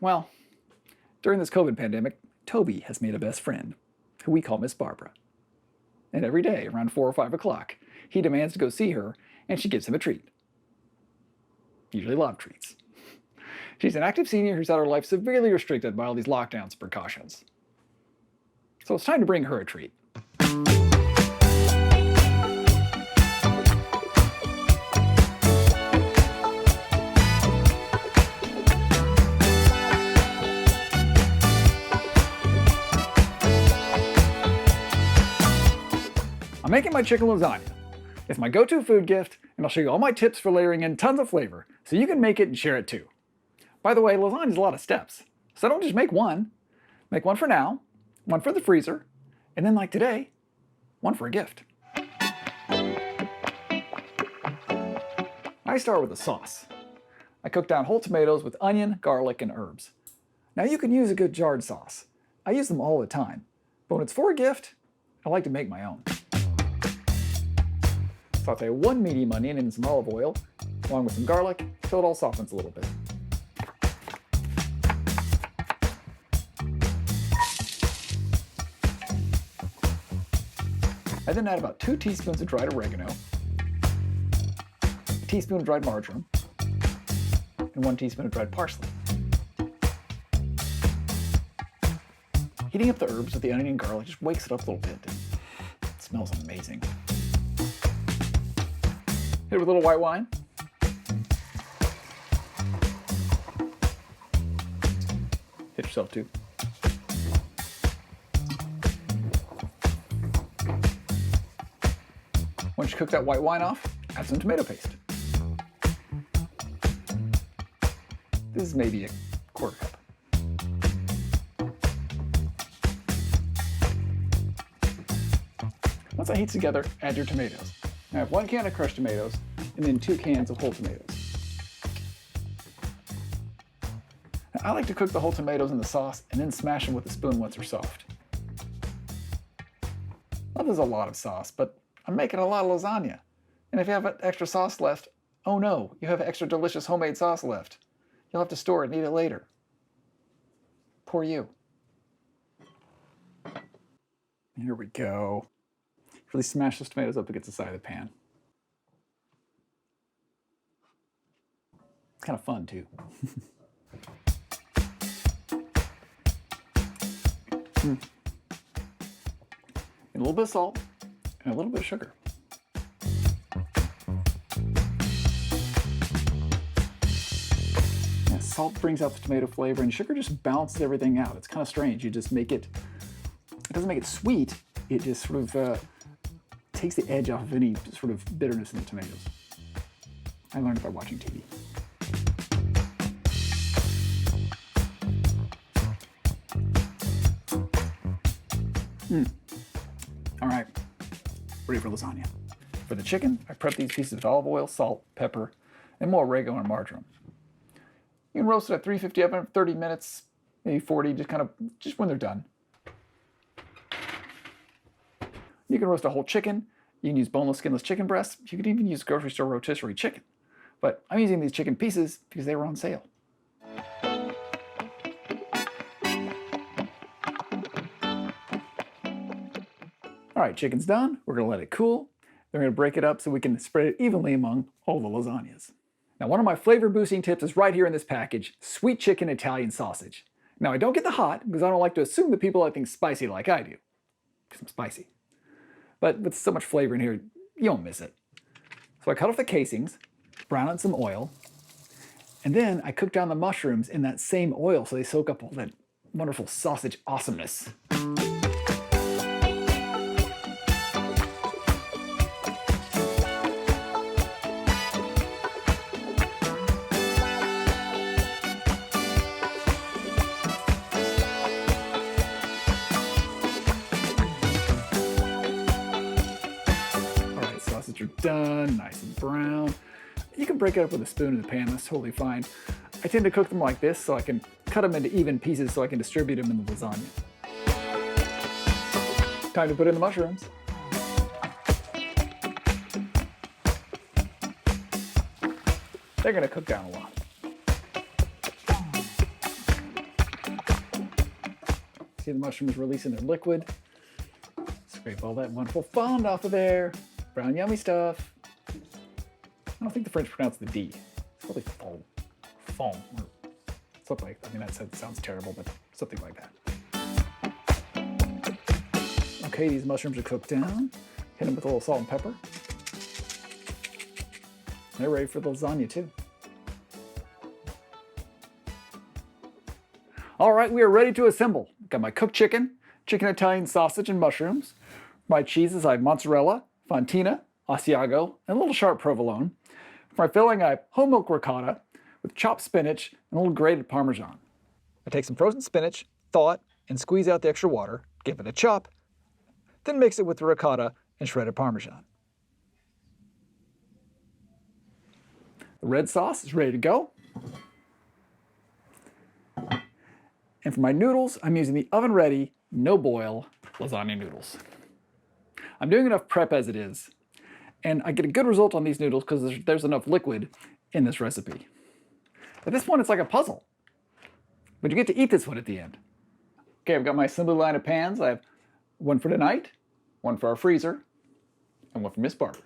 Well, during this COVID pandemic, Toby has made a best friend, who we call Miss Barbara. And every day, around 4 or 5 o'clock, he demands to go see her, and she gives him a treat. Usually a lot of treats. She's an active senior who's had her life severely restricted by all these lockdowns and precautions. So it's time to bring her a treat. I'm making my chicken lasagna. It's my go-to food gift, and I'll show you all my tips for layering in tons of flavor, so you can make it and share it too. By the way, lasagna is a lot of steps, so don't just make one. Make one for now, one for the freezer, and then like today, one for a gift. I start with a sauce. I cook down whole tomatoes with onion, garlic, and herbs. Now you can use a good jarred sauce. I use them all the time, but when it's for a gift, I like to make my own. Saute one medium onion in some olive oil, along with some garlic, till it all softens a little bit. I then add about 2 teaspoons of dried oregano, a teaspoon of dried marjoram, and 1 teaspoon of dried parsley. Heating up the herbs with the onion and garlic just wakes it up a little bit. It smells amazing. Hit it with a little white wine. Hit yourself too. Once you cook that white wine off, add some tomato paste. This is maybe a quarter cup. Once that heats together, add your tomatoes. I have 1 can of crushed tomatoes and then 2 cans of whole tomatoes. Now, I like to cook the whole tomatoes in the sauce and then smash them with a spoon once they're soft. Well, there's a lot of sauce, but I'm making a lot of lasagna. And if you have extra sauce left, oh no, you have extra delicious homemade sauce left. You'll have to store it and eat it later. Poor you. Here we go. Really smash those tomatoes up against the side of the pan. It's kind of fun too. And a little bit of salt and a little bit of sugar. Yeah, salt brings out the tomato flavor and sugar just balances everything out. It's kind of strange. You just make it doesn't make it sweet. It just sort of takes the edge off of any sort of bitterness in the tomatoes. I learned it by watching TV. All right, ready for lasagna. For the chicken, I prep these pieces with olive oil, salt, pepper, and more oregano and marjoram. You can roast it at 350 oven for 30 minutes, maybe 40, just when they're done. You can roast a whole chicken. You can use boneless, skinless chicken breasts. You can even use grocery store rotisserie chicken. But I'm using these chicken pieces because they were on sale. All right, chicken's done. We're gonna let it cool. Then we're gonna break it up so we can spread it evenly among all the lasagnas. Now, one of my flavor boosting tips is right here in this package, sweet chicken Italian sausage. Now, I don't get the hot because I don't like to assume that people like things spicy like I do, because I'm spicy. But with so much flavor in here, you won't miss it. So I cut off the casings, brown in some oil, and then I cook down the mushrooms in that same oil so they soak up all that wonderful sausage awesomeness. Are done, nice and brown. You can break it up with a spoon in the pan, that's totally fine. I tend to cook them like this so I can cut them into even pieces so I can distribute them in the lasagna. Time to put in the mushrooms. They're gonna cook down a lot. See the mushrooms releasing their liquid. Scrape all that wonderful fond off of there. Brown yummy stuff. I don't think the French pronounce the D. It's probably foam. Foam. Or something like that. I mean, that sounds terrible, but something like that. Okay, these mushrooms are cooked down. Hit them with a little salt and pepper. They're ready for the lasagna too. All right, we are ready to assemble. Got my cooked chicken, chicken Italian sausage and mushrooms. My cheeses, I have mozzarella, fontina, Asiago, and a little sharp provolone. For my filling, I have whole milk ricotta with chopped spinach and a little grated Parmesan. I take some frozen spinach, thaw it, and squeeze out the extra water, give it a chop, then mix it with the ricotta and shredded Parmesan. The red sauce is ready to go. And for my noodles, I'm using the oven-ready, no-boil lasagna noodles. I'm doing enough prep as it is, and I get a good result on these noodles because there's enough liquid in this recipe. At this point, it's like a puzzle, but you get to eat this one at the end. Okay, I've got my assembly line of pans. I have one for tonight, one for our freezer, and one for Miss Barbara.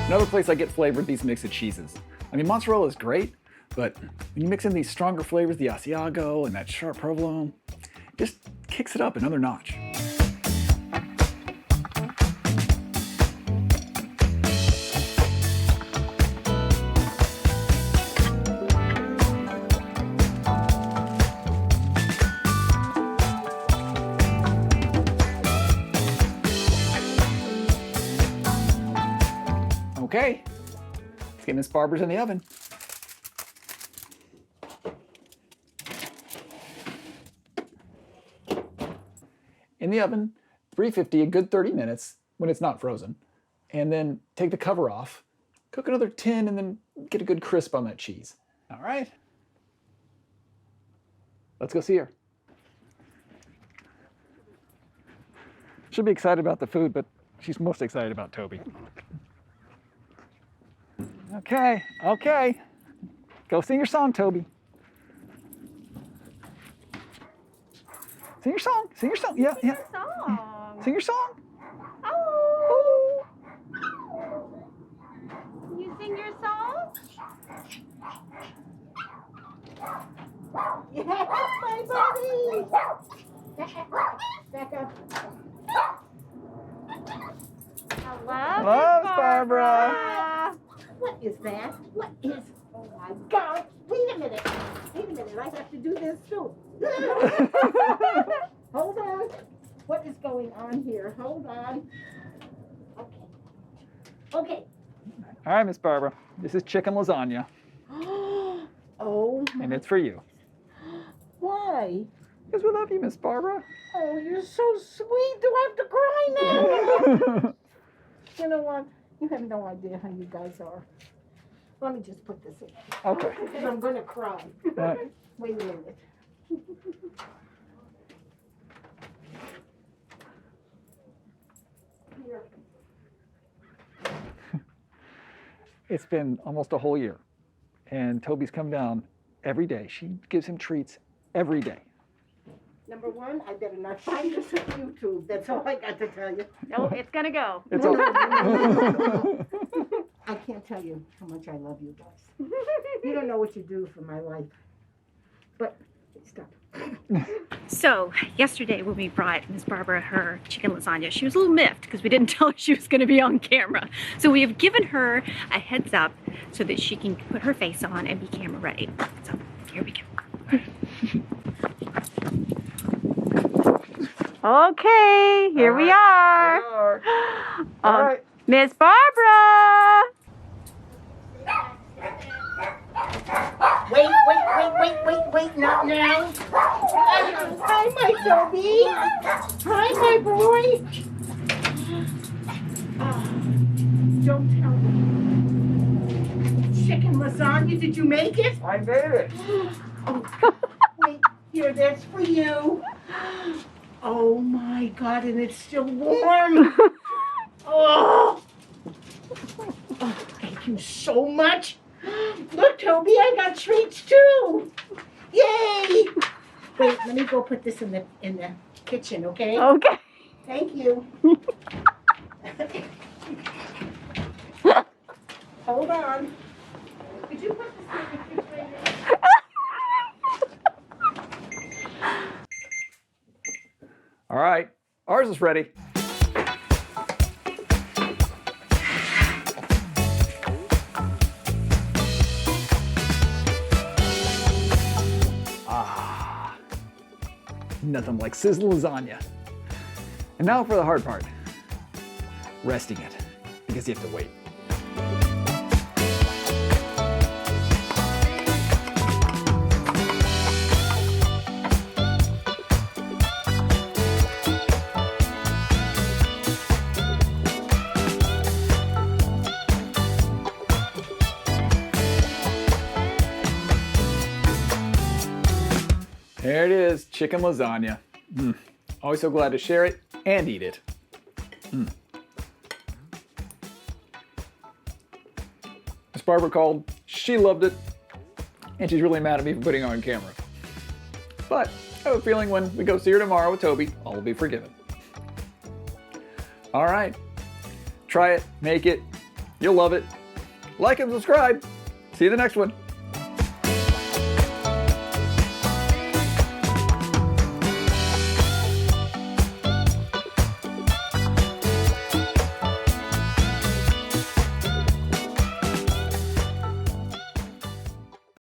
Another place I get flavored these mixed cheeses. I mean, mozzarella is great, but when you mix in these stronger flavors, the Asiago and that sharp provolone, it just kicks it up another notch. Okay, let's get Miss Barbara's in the oven. In the oven, 350, a good 30 minutes when it's not frozen. And then take the cover off, cook another 10, and then get a good crisp on that cheese. All right, let's go see her. She'll be excited about the food, but she's most excited about Toby. Okay, okay. Go sing your song, Toby. Sing your song. Sing your song. Yeah, yeah. Sing your song. Oh. Can you sing your song? Yes, my buddy. Back up. Hello, Loves Barbara. What is that? What is? Oh my God! Wait a minute. Wait a minute. I have to do this too. Hold on. What is going on here? Hold on. Okay. Okay. All right, Miss Barbara. This is chicken lasagna. Oh. And it's for you. Why? Because we love you, Miss Barbara. Oh, you're so sweet. Do I have to cry now? You know what? You have no idea how you guys are. Let me just put this in. Okay. Because I'm going to cry. All right. Wait a minute. Here. It's been almost a whole year, and Toby's come down every day. She gives him treats every day. Number one, I better not find this on YouTube. That's all I got to tell you. No, it's gonna go. It's No, okay. no. I can't tell you how much I love you guys. You don't know what you do for my life. But stop. So yesterday when we brought Miss Barbara her chicken lasagna, she was a little miffed because we didn't tell her she was going to be on camera. So we have given her a heads up so that she can put her face on and be camera ready. So here we go. Okay, here we are. All right. Miss Barbara. Wait, not now. Hi, my Toby. Hi, my boy. Don't tell me. Chicken lasagna, did you make it? I made it. Wait, here, that's for you. Oh my God, and it's still warm. Oh, thank you so much. Look, Toby, I got treats too. Yay! Wait, let me go put this in the kitchen, okay? Okay. Thank you. Hold on. Could you put this in the refrigerator? All right. Ours is ready. Nothing like sizzle lasagna. And now for the hard part. Resting it, because you have to wait. There it is, chicken lasagna. Always so glad to share it and eat it. Miss Barbara called, she loved it, and she's really mad at me for putting it on camera. But I have a feeling when we go see her tomorrow with Toby, all will be forgiven. All right, try it, make it, you'll love it. Like and subscribe. See you in the next one.